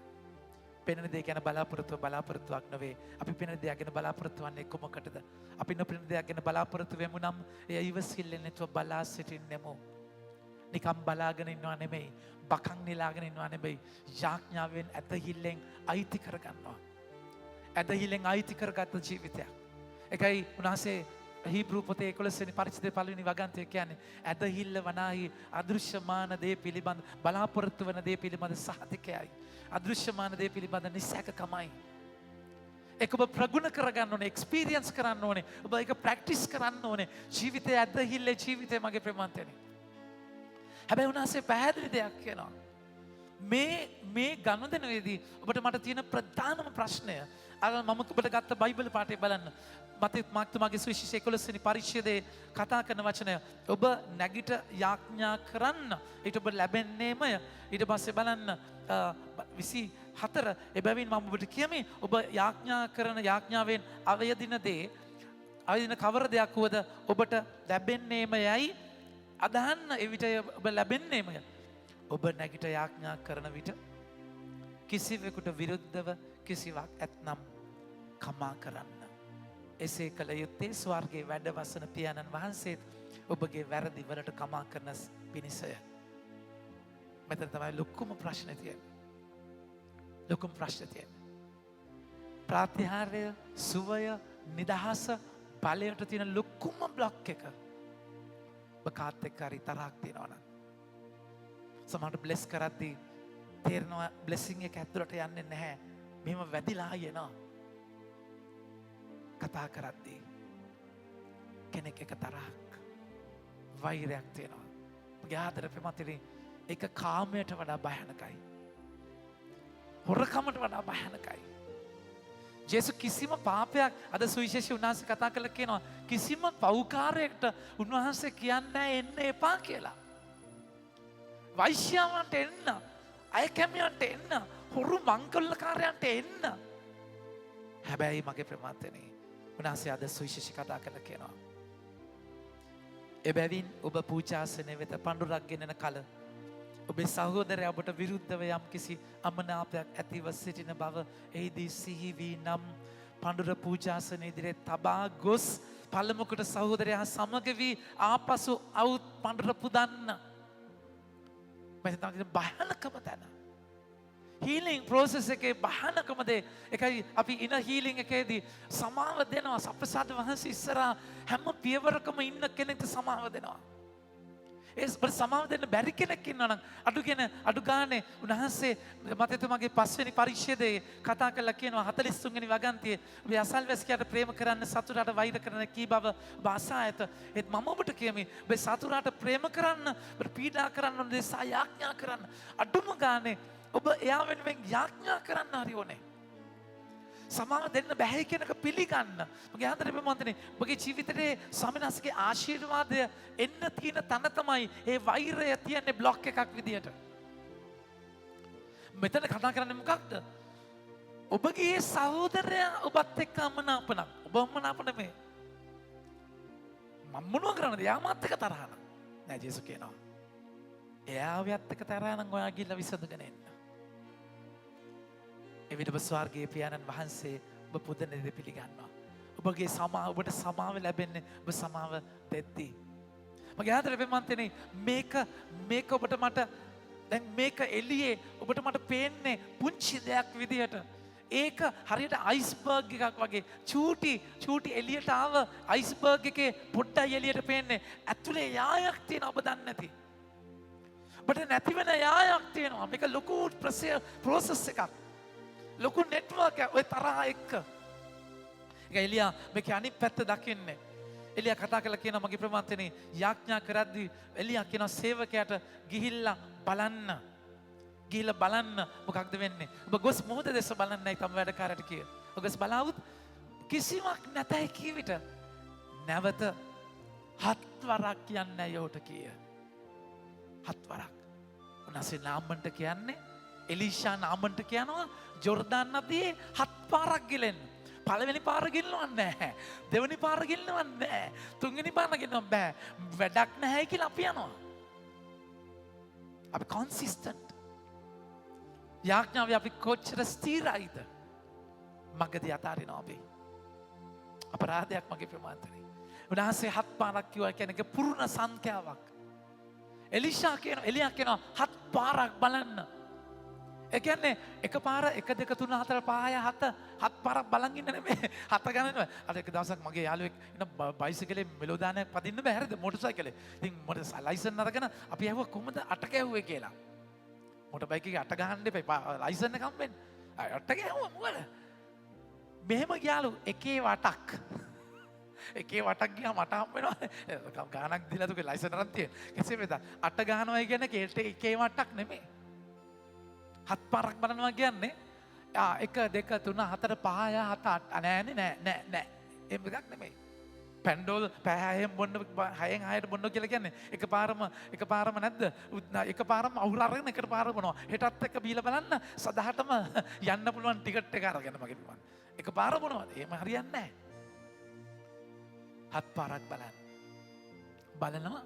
A: පෙනෙන දේ ගැන බලාපොරොත්තුවක් නෙවෙයි. අපි පෙනෙන දේ ගැන බලාපොරොත්තු වෙන්නේ කොමකටද? අපි නොපෙනෙන දේ ගැන බලාපොරොත්තු වෙමු නම් එය ඉවසිල්ලෙන් නැතුව බලා සිටින්නෙමු. නිකම් බලාගෙන ඉන්නවා නෙමෙයි, බකන් නිලාගෙන ඉන්නවා නෙමෙයි, යාඥාවෙන් ඇදහිල්ලෙන් අයිති කරගන්නවා. ඇදහිල්ලෙන් අයිති කරගත්ත ජීවිතයක්. ඒකයි උන්වහන්සේ හීබ්‍රු පොතේ 11 වෙනි පරිච්ඡේදයේ 5 වෙනි වගන්තිය කියන්නේ ඇදහිල්ල වනාහි අදෘශ්‍යමාන දේ පිළිබඳ බලාපොරොත්තු වන දේ පිළිබඳ සහතිකයයි. අදෘශ්‍යමාන දේ පිළිබඳ නිසැකකමයි. ඒක ඔබ ප්‍රගුණ කරගන්න ඕනේ, එක්ස්පීරියන්ස් කරන්න ඕනේ, ඔබ ඒක ප්‍රැක්ටිස් කරන්න ඕනේ. ජීවිතයේ ඇදහිල්ලේ ජීවිතේ මගේ ප්‍රේමන්තනේ. හැබැයි උන්වහන්සේ පැහැදිලි දෙයක් කියනවා. මේ ගනුදෙනුවේදී ඔබට මට තියෙන ප්‍රධානම ප්‍රශ්නය අර මම ඔබට ගත්ත බයිබල් පාඩේ බලන්න. මාර්තුමාගේ සුවිශේෂ 11 වෙනි පරිච්ඡේදයේ කතා කරන වචනය ඔබ නැගිට යාඥා කරන්න ඊට ඔබ ලැබෙන්නේමය. ඊට පස්සේ බලන්න 24 එබැවින් මම ඔබට කියමි ඔබ යාඥා කරන යාඥාවෙන් අවයදින කවර දෙයක් වුවද ඔබට ලැබෙන්නේමයයි අදහන්න එවිට ඔබ ලැබෙන්නේමය. ඔබ නැගිට යාඥා කරන විට කිසිවෙකුට විරුද්ධව කිසිවක් ඇත්නම් කමා කරන්න. එසේ කළ යුත්තේ ස්වර්ගයේ වැඩ වසන පියාණන් වහන්සේත් ඔබගේ වැරදි වලට කමා කරන පිණිසය. මෙතන තමයි ලොකුම ප්‍රශ්නේ තියෙන්නේ. ප්‍රාතිහාර්ය, සුවය, නිදහස, බලයට තියෙන ලොකුම බ්ලොක් එක. ඔබ කාත් එක්ක හරි තරහක් තියෙනවා නම් සමහරට බ්ලෙස් කරද්දී තේරෙනවා බ්ලෙසිං එක ඇතුළට යන්නේ නැහැ. මෙහෙම වැදිලා යනවා. කතා කරද්දී කෙනෙක් එක තරහක්, වෛරයක් තියෙනවා. මගේ ආදර ප්‍රේමතිරි ඒක කාමයට වඩා භයානකයි. හොරකමට වඩා භයානකයි. ජේසු කිසිම පාපයක් අද සුවිශේෂී උන්වහන්සේ කතා කළා කියනවා කිසිම පව්කාරයකට උන්වහන්සේ කියන්නේ එන්න එපා කියලා. වෛශ්‍යාවන්ට එන්න, අයකැමියන්ට එන්න, හොරු මංකොල්ලකාරයන්ට එන්න. හැබැයි මගේ ප්‍රේමතනේ උන්වහන්සේ අද සුවිශේෂී කතා කළා කියනවා. එබැවින් ඔබ පූජාසනය වෙත පඬුරක් ගෙනෙන කල ඔබේ සහෝදරයා ඔබට විරුද්ධව යම් කිසි අමනාපයක් ඇතිව සිටින බව එහිදී සිහි වී නම් පඬුර පූජාසන ඉදිරියේ තබා ගොස් පළමුකට සහෝදරයා සමග වී ආපසු අවුත් පඬුර පුදන්න. මෙතන තමයි භයානකම තැන. හීලින් ප්‍රොසෙස් එකේ භයානකම දේ. ඒකයි අපි ඉන හීලින් එකේදී සමාව දෙනවා. සප්‍රසාද වහන්සේ ඉස්සරහා හැම පියවරකම ඉන්න කෙනෙක්ට සමාව දෙනවා. ඒ සමාව දෙන්න බැරි කෙනෙක් ඉන්නවා නම් අඩු ගානේ උන්වහන්සේ මතෙතුමාගේ 5 වෙනි පරිච්ඡේදයේ කතා කරලා කියනවා 43 වෙනි වගන්තියේ ඔබ අසල්වැසියාට ප්‍රේම කරන්න සතුරාට වෛර කරන්න කී බව ඔබ අසා ඇත. ඒත් මම ඔබට කියමි ඔබ සතුරාට ප්‍රේම කරන්න ඔබ පීඩා කරන්න ඕන දේශා යාඥා කරන්න. අඩුම ගානේ ඔබ එයා වෙනුවෙන් යාඥා කරන්න හරි ඕනේ. සමාව දෙන්න බැහැ කියන එක පිළිගන්න. මගේ ආදරේ ප්‍රමාන්තනේ මගේ ජීවිතේ ස්වාමිනාස්ගේ ආශිර්වාදය එන්න තියෙන තැන තමයි ඒ වෛරය තියන්නේ બ્લોක් එකක් විදියට. මෙතන කතා කරන්නේ මොකක්ද? ඔබගේ සහෝදරයා ඔබත් එක්ක අමනාප නම් ඔබ අමනාප නෙමෙයි. මම මොනවා කරන්නද? යා මාත් එක්ක තරහ නම්. නෑ ජේසුස් කියනවා. එයාවත් එක්ක තරහ නම් ඔයා ගිහලා විසඳගෙන එන්න. එවිට ඔබ ස්වර්ගයේ පියාණන් වහන්සේ ඔබ පුදන දේ පිළිගන්නවා. ඔබගේ සමාව ඔබට සමාව ලැබෙන්නේ ඔබ සමාව දෙද්දී. මගේ ආදරේ ප්‍රමාන්තනේ මේක ඔබට මට දැන් මේක එළියේ ඔබට මට පේන්නේ පුංචි දෙයක් විදියට. ඒක හරියට අයිස්බර්ග් එකක් වගේ චූටි එළියට ආව අයිස්බර්ග් එකේ පොඩ්ඩයි එළියට පේන්නේ. ඇතුලේ යායක් තියෙන ඔබ දන්නේ නැති. ඔබට නැති වෙන යායක් තියෙනවා. මේක ලොකු ප්‍රොසෙස් එකක්. ලොකු නෙට්වර්ක් එක ඔය තරහ එක්ක. ඒක එලියා මේකේ අනිත් පැත්ත දකින්නේ. එලියා කතා කරලා කියනවා මගේ ප්‍රමාන්තනේ යාඥා කරද්දී එලියා කියනවා සේවකයාට ගිහිල්ලා බලන්න මොකක්ද වෙන්නේ. ඔබ ගොස් මොහොත දැස බලන්නයි තම වැඩකාරට කිය. ඔබ ගොස් බලාවුත් කිසිවක් නැතයි කී විට නැවත 7 වරක් කියන්නේ යෝට කිය. 7 වරක්. උන්වහන්සේ නාමන්ට කියන්නේ එලිෂා නාමන්ට කියනවා ජොර්දාන් නදියේ 7 පාරක් ගිලෙන්න. පළවෙනි පාර ගිල්ලවන්නේ නැහැ. දෙවෙනි පාර ගිල්ලවන්නේ නැහැ. තුන්වෙනි පාර ගිල්ලවන්න බෑ. වැඩක් නැහැ කියලා අපි යනවා. අපි කන්සිස්ටන්ට්. යාඥාවේ අපි කොච්චර ස්ථිරයිද? මගදී අතාරිනවා අපි. අපරාධයක් මගේ ප්‍රමාන්තරේ. උන්වහන්සේ 7 පාරක් කිව්වා කියන්නේ පුරුණ සංඛ්‍යාවක්. එලියා කියනවා 7 පාරක් බලන්න. ඒ කියන්නේ එක පාර 1 2 3 4 5 6 7 පාරක් බලන් ඉන්න නෙමෙයි 7 ගණන්. අර එක දවසක් මගේ යාළුවෙක් ඉන්න බයිසිකලේ මෙලෝදානයක් පදින්න බෑ හරිද මොටර් සයිකලේ. ඉතින් මොටර් ලයිසන් අරගෙන අපි ඇහුවා කොහොමද 8 කැවුවේ කියලා. මොටර් බයික් එකේ 8 ගහන්න එපා ලයිසන් එක හම්බෙන්න. 8 කැවුවා මොකද? මෙහෙම ගියාලු එකේ වටක්. එකේ වටක් ගියා මට හම්බ වෙනවා. ගානක් දීලා තුගේ ලයිසන් අරන් තියෙන. කෙසේ වෙතත් 8 ගහනවා කියන්නේ එකේ වටක් නෙමෙයි. 7 පාරක් බලනවා කියන්නේ 1 2 3 4 5 6 7 නෑ එහෙම එකක් නෙමෙයි. පැන්ඩෝල් පැහැයෙන් බොන්න 6න් 6ට බොන්න කියලා කියන්නේ එකපාරම නැද්ද? එකපාරම අවුල් අරගෙන එකට පාර බොනවා. හෙටත් එක බීලා බලන්න සදාටම යන්න පුළුවන් ටිකට් එක අරගෙන මගේ පුළුවන්. එකපාර බොනවාද? එහෙම හරියන්නේ නෑ. 7 පාරක් බලනවා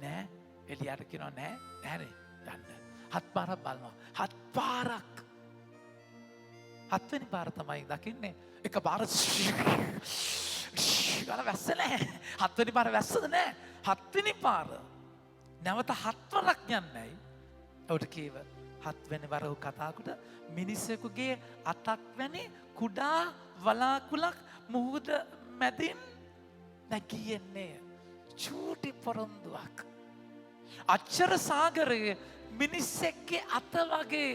A: නෑ. එලියට කියනවා නෑනේ යන්න. 7 පාරක් බලනවා. 7 පාරක්. 7 වෙනි පාර තමයි දකින්නේ. එක පාර ගාලා වැස්ස නැහැ. 7 වෙනි පාර වැස්සද නැහැ. 7 වෙනි පාර නැවත 7 වරක් යන්නේයි. ඔබට කීව 7 වෙනි වර කතාවකට මිනිසෙකුගේ අතක් වැනි කුඩා වලාකුලක් මුහුද මැදින් නැගියන්නේ. චූටි පොරොන්දුවක්. අච්චර සාගරයේ මිනිස්සෙක්ගේ අත වගේ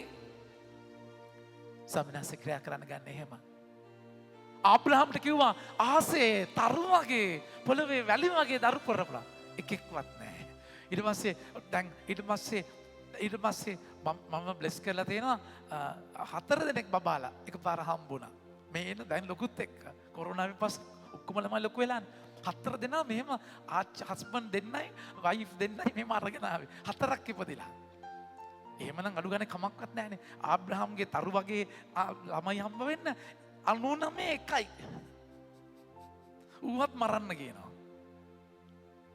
A: ස්වාමිනාසේ ක්‍රියා කරන්න ගන්න එහෙම. ආබ්‍රහම්ට කිව්වා ආසේ තරු වගේ පොළවේ වැලි වගේ දරු කරපලා එකෙක්වත් නැහැ. ඊට පස්සේ මම බ්ලෙස් කරලා තියෙනවා 4 දෙනෙක් බබාලා එකපාර හම්බුණා. මේ එන දැන් ලොකුත් එක්ක කොරෝනාවෙන් පස්සේ ඔක්කොම ළමයි ලොකු වෙලානේ. 4 දෙනා මෙහෙම හස්බන්ඩ් දෙන්නයි වයිෆ් දෙන්නයි මෙහෙම අරගෙන ආවේ. 4ක් ඉපදිලා. එහෙමනම් අඩු ගානේ කමක්වත් නැහැනේ. ආබ්‍රහම්ගේ තරු වගේ ළමයි හම්බ වෙන්න 99 එකයි. ඌවත් මරන්න කියනවා.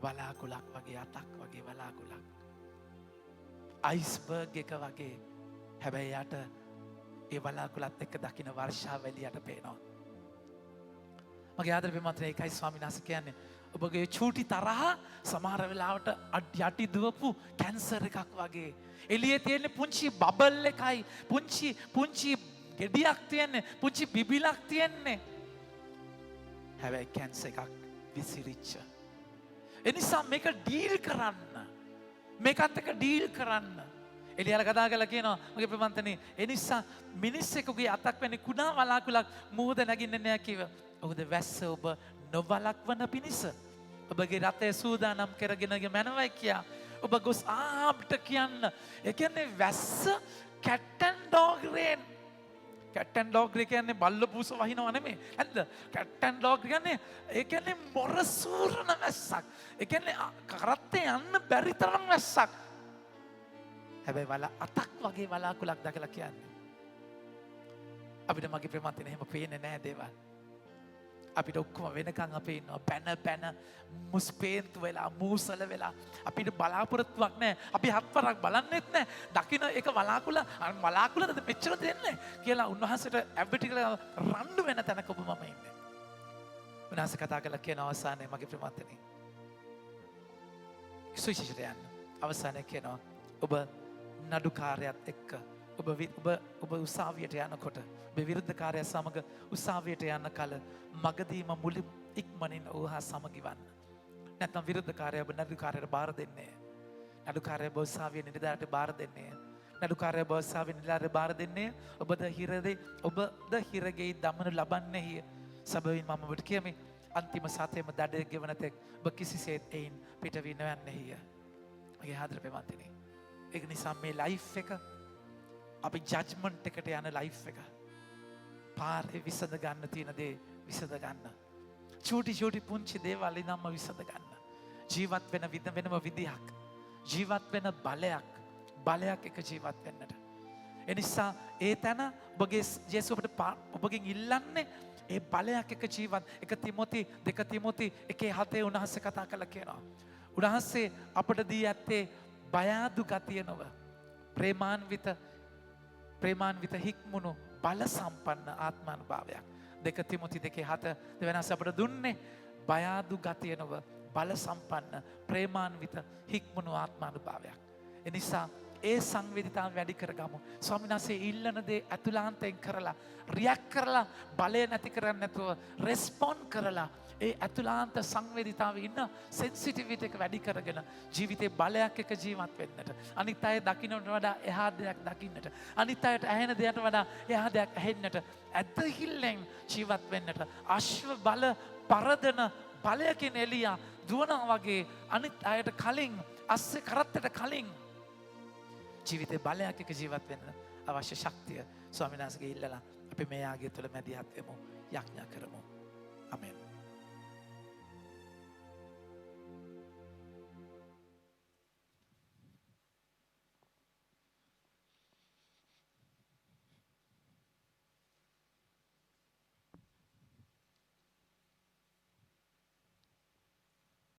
A: වලාකුලක් වගේ අතක් වගේ වලාකුලක්. අයිස්බර්ග් එක වගේ. හැබැයි යට ඒ වලාකුලත් එක්ක දකින්න වර්ෂාව එළියට පේනවා. මගේ ආදර ප්‍රේමන්තනේ ඒකයි ස්වාමීන් වහන්සේ කියන්නේ. ඔබගේ චූටි තරහ සමහර වෙලාවට යටි දුවපු කැන්සර් එකක් වගේ. එළියේ තියෙන පුංචි බබල් එකයි පුංචි ගෙඩියක් තියෙන්නේ පුංචි බිබිලක් තියෙන්නේ. හැබැයි කැන්සර් එකක් විසිරිච්ච. එනිසා මේක ඩීල් කරන්න මේකත් එක්ක ඩීල් කරන්න. එලියාල කතා කරලා කියනවා මගේ ප්‍රමන්තනේ ඒ නිසා මිනිස්සෙකුගේ අතක් වැනි කුණා වලාකුලක් මුහුද නැගින්නේ නැහැ කිව. ඔහුද වැස්ස ඔබ නොවලක්වන පිණිස ඔබගේ රථය සූදානම් කරගෙන මැනවයි කියා. ඔබ ගොස් ආප්ට කියන්න. ඒ කියන්නේ වැස්ස cat and dog rain. Cat and dog කියන්නේ බල්ල පූස වහිනව නෙමෙයි. හරිද? කැට් ඇන්ඩ් ඩොග් කියන්නේ ඒ කියන්නේ මොරසූරන වැස්සක්. ඒ කියන්නේ කරත්තේ යන්න බැරි තරම් වැස්සක්. හැබැයි අතක් වගේ වලාකුලක් දැකලා කියන්නේ. අපිට මගේ ප්‍රේමන්තනේ එහෙම පේන්නේ නැහැ දේවල්. අපිට ඔක්කොම වෙනකන් අපි ඉන්නවා පැන මුස්පේන්තු වෙලා මූසල වෙලා අපිට බලාපොරොත්තුවක් නැහැ. අපි හත්වරක් බලන්නෙත් නැහැ. දකින්න එක වලාකුලද මෙච්චර දෙන්නේ කියලා උන්වහන්සේට ඇබ්බටි කියලා රණ්ඩු වෙන තැනක ඔබ මම ඉන්නේ. උන්වහන්සේ කතා කරලා කියන අවසානයේ මගේ ප්‍රේමන්තනේ සුවිශේෂයට යන්න. අවසානයේ කියනවා ඔබ නඩුකාරයත් එක්ක ඔබ උසාවියට යනකොට ඔබ විරුද්ධකාරයා සමග උසාවියට යන කල මගදීම මුළු ඉක්මනින් ඔහු හා සමගිවන්න. නැත්නම් විරුද්ධකාරයා ඔබ නඩුකාරයට බාර දෙන්නේ. නඩුකාරයා ඔබ උසාවියේ නිලධාරියට බාර දෙන්නේ. නඩුකාරයා ඔබ උසාවියේ නිලධාරියට බාර දෙන්නේ. ඔබද හිරගෙයි දමනු ලබන්නේය. සබවින් මම ඔබට කියමි අන්තිම සතේම දඩේ ගෙවන තෙක් ඔබ කිසිසේත් එයින් පිට වී නොයන්නේය. මගේ ආදර ප්‍රේමන්තනේ. ඒක නිසා මේ ලයිෆ් එක අපි ජජ්මන්ට් එකට යන ලයිෆ් එක. පාරේ විසඳ ගන්න තියෙන දේ විසඳ ගන්න. චූටි පුංචි දේවල් ඉදම්ම විසඳ ගන්න. ජීවත් වෙන වෙනම විදිහක්. ජීවත් වෙන බලයක් එක ජීවත් වෙන්නට. එනිසා ඒ තැන ඔබගේ ජේසුස් ඔබගෙන් ඉල්ලන්නේ ඒ බලයක් එක ජීවත්. 1 තිමෝති 2 තිමෝති 1:7 උන්වහන්සේ කතා කළා කියනවා. උන්වහන්සේ අපට දී ඇත්තේ බය අඩු ගතිය නොව ප්‍රේමාන්විත හික්මුණු බල සම්පන්න ආත්මානුභාවයක්. 2 තිමෝති 2:7 දෙවනස් අපට දුන්නේ බය අඩු ගතිය නොව බල සම්පන්න ප්‍රේමාන්විත හික්මුණු ආත්මානුභාවයක්. එනිසා ඒ සංවේදීතාව වැඩි කරගමු. ස්වාමීන් වහන්සේ ඉල්ලන දේ අතුලාන්තයෙන් කරලා රියැක්ට් කරලා බලය නැති කරන්නේ නැතුව රෙස්පොන්ඩ් කරලා ඒ අතුලාන්ත සංවේදීතාවේ ඉන්න සෙන්සිටිවිටි එක වැඩි කරගෙන ජීවිතේ බලයක් එක ජීවත් වෙන්නට. අනිත් අය දකින්නට වඩා එහා දෙයක් දකින්නට. අනිත් අයට ඇහෙන දෙයට වඩා එහා දෙයක් ඇහෙන්නට. ඇදහිල්ලෙන් ජීවත් වෙන්නට. අශ්ව බල පරදන බලයකින් එලියා දුවනවා වගේ අනිත් අයට කලින් අස්සේ කරත්තට කලින් ජීවිතේ බලයක් එක ජීවත් වෙන්න අවශ්‍ය ශක්තිය ස්වාමීන් වහන්සේගේ ඉල්ලලා අපි මේ යාගය තුළ මැදිහත් වෙමු. යඥා කරමු.